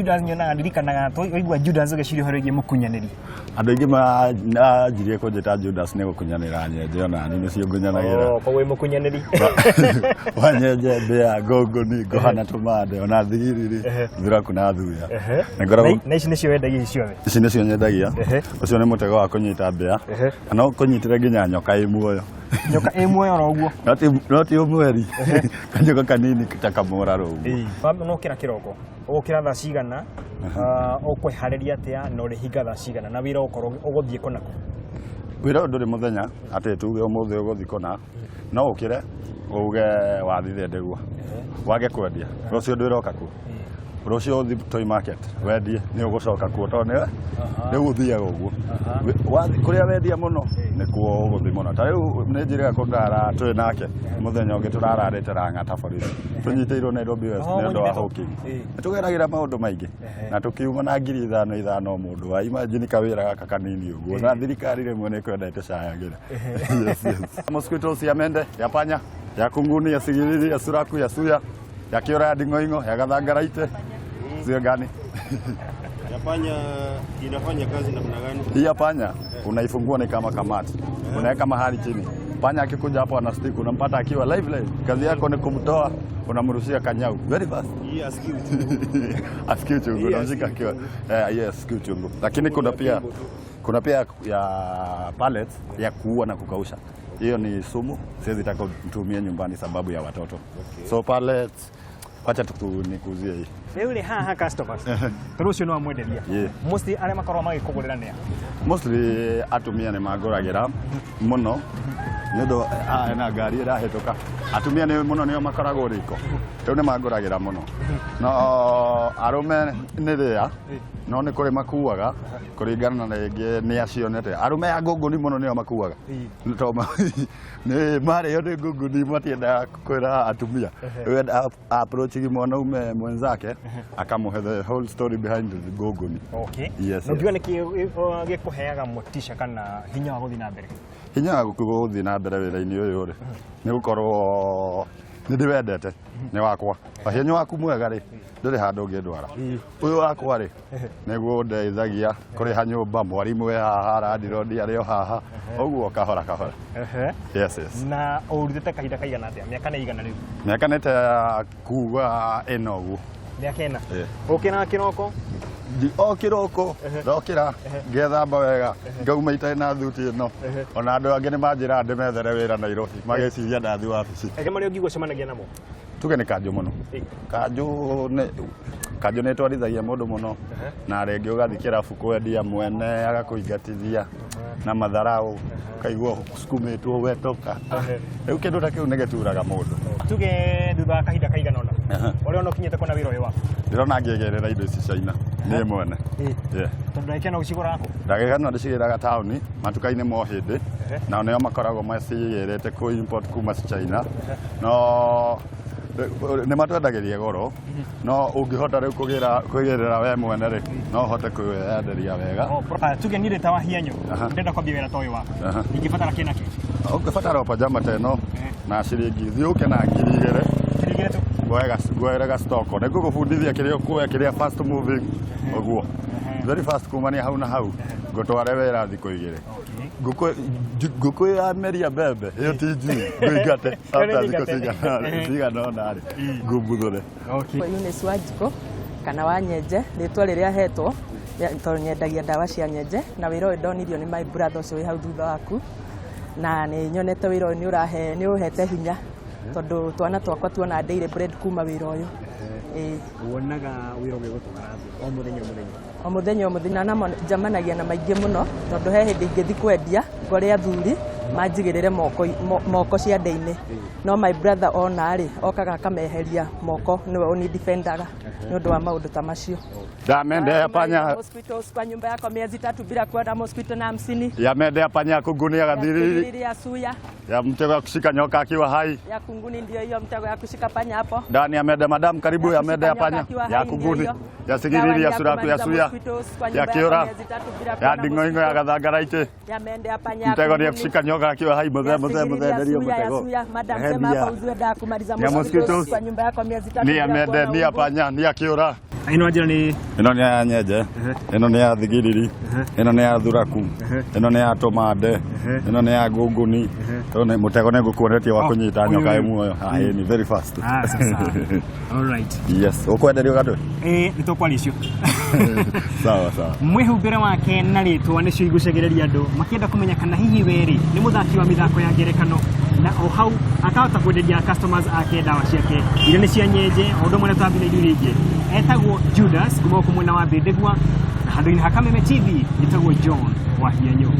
Judas nyona ndirikanaga twaigua Judas gaciri horo igi mukunyaniri andu ingi ma njirie kunjita Judas ne gukunyanira nyenje ona ni cio ngunyanagira kwa mukunyaniri wanyenje mbea ngongoni ngohana tumande ona thigiriri thura kuna thuya na ici nicio wendagia ciothe ici nicio nyendagia ucio ni mutego wa kunyita mbea no kunyitire nginya nyoka imuoyo nyoka imwe oro uguo noti umweri kanyoka kanini takamura ro no kira kiroko ukira tha cigana ukwihareria atia no rihinga tha cigana na wira ukorwo uguthie kunako wira nduri muthenya ati tuge umuthi uguthi kuna no ukire uge wathithe ndeguo wage kwendia rucio ndwiroka ku rucio uthi toy market wendie ni ugucoka ku tone ni uthia uguo wathi kuria wendia muno ni kuo uguthi muno ta riu ni njira kundara twi nake muthenya ungi turararite rang'ata borithi tunyitiirwo Nairobi West ni ndo wa hawking tugeragira maundu maingi na tukiuma na 5,000 mundu wa imagine kawira gaka kanini uguo na thirikari rimwe ni kwendete cayagira mosquitoes ya mende ya panya ya kunguni ya sigiriri ya suraku ya suya ya kiora ya dingoingo ya gathangaraite sio gani ya panya inafanya kazi namna gani? Hii ya panya unaifungua ni kama kamati. Unaweka mahali chini. Panya akikuja hapo ana stick unampata akiwa live. Kazi yako ni kumtoa, unamrushia kanyau. Very fast. Hii askiu. Askiu chungu unamshika akiwa. Yes, askiu chungu. Lakini kuna pia ya pallets ya kuua na kukausha. Hiyo ni sumu. Siwezi taka kutumia nyumbani sababu ya watoto. Okay. So pallets wacha nikuzie hii. Leo ni haha customers. Turucio no amwenderia. Mostly arĩa makorwo magikugurira nia. Mostly atumia ni maguragira muno. Nido na ngari irahituka. Atumia ni muno nio makoragwo riko. Riu ni maguragira muno. No arume ni ria. No ni kuri makuaga kuringana na ringi ni acionete. Arume ya ngunguni muno nio makuaga. Ni toma ni mare yo ni ngunguni matienda kwira atumia. Wenda approaching mwanaume mwenzake akamuhe the whole story behind the ngunguni. Okay. Yes. No kiwa ni gikuheaga motisha kana hinya wa guthii na mbere. Hinya wa guthii na mbere wira-ini uyu ri ni gukorwo ni ndiwendete ni wakwa. Hinya waku mwega ri nduri handu ungindwara. Uyu wakwa ri niguo ndeithagia kuriha nyumba mwarimu we haha randirodi ario haha uguo kahora kahora. Yes. Na urutete kahinda kaigana atia miaka ni igana riu? Miaka nete kuga eno uguo. Miaka ena. Ukina kiroko? Kiroko ndokira ngethamba wega ngauma itena thuti ino ona andu angi ni manjira ndimethere wira Nairobi mageciria ndathi wabici ege mari ngigwo cemanagia namo tuge ni kanju muno kanju ne twarithagia mundu muno na rengi ugathikira fuku wendia mwene agakuingatithia na matharau kaigwo sukumitwo wetoka riu kindu ta kiu nigeturaga mundu tuge thutha kahinda kaigana ona uri ono kinyete kona wira uyu waku ndirona ngiegerera indo ici China ni mwene tondu ndakena gucigura ako ndagekana ndicigiraga tauni matuka-ini mo hindi na nio makoragwo macigirite ku import kuma China no ni matwendagiria goro no ungihota riu kugerera we mwene ri no hote kuyenderia wega tuge ni reta wa hianyo ndenda kwambia wira ta uyu waku ingibatara kina ki ungibatara pajama teno na ciringi thiuke na 2,000 tu gwega stock ne gugubundithia kirio kuya kiria fast moving oguo very fast kumania hau na hau gutware wira thiko 2 guku ya meria bebe yo tiji gwigate hata thiko cigana na ri ngumbuthure Eunice Wanjiko kana wa nyenje ritwa riria hetwo to nyendagia ndawa cia nyenje na wira uyu ndonirio ni my brother ucio hau thutha waku na ni nyonete wira uyu ni uhete hinya tondu twana twakwa tuona daily bread kuma wira uyu wonaga wira uyu gutwara o muthenya na jamanagia na maingi muno tondu he hindi ingithi kwendia ngore athuri manjigirire moko cia ndeini no my brother ona ri okaga akameheria moko niwe uni defendaga ni undu wa maundu ta macio mende ya panya hospitals kwa nyumba yako miezi 3 bila kwenda hospital na 50 ya mende ya panya kunguni agathiriri ya suya ya mtego ya kushika nyoka akiwa hai ya kunguni ndio hiyo mtego ya kushika panya hapo ndani ya mende madam karibu ya mende ya panya ya kunguni ya sigiriri ya suraku ya suya ya kiora ya dingoingo ya gathangaraite ya mende ya panya mtego ya kushika nyoka akiwa hai muthe ndio mtego madam sema hapa uzwe da kumaliza mosquitoes kwa nyumba yako miezi 3 ni ya mende ni ya panya ni ya kiora ino njira ni ino ni ya nyenje ino ni ya thigiriri ino ni ya thuraku ino ni ya tomande ino ni ya ngunguni tone mutego ne ngukuonetie wa kunyita nyoka emu ni very fast sasa all right yes ukwenderio gadu nitokwalicio sawa mwihumbire wake na ritwa nicio igucagereria andu makienda kumenya kana hihi weri ni muthaki wa mithako ya ngerekano na o hau akahota kwenderia customers ake dawa ciake iria ni cia nyenje undu mwana tambire irio ingi etagwo Judas kuma kumwena wa Mbindegwa na handu-ini ha Kameme TV etagwo John wa Hianyo.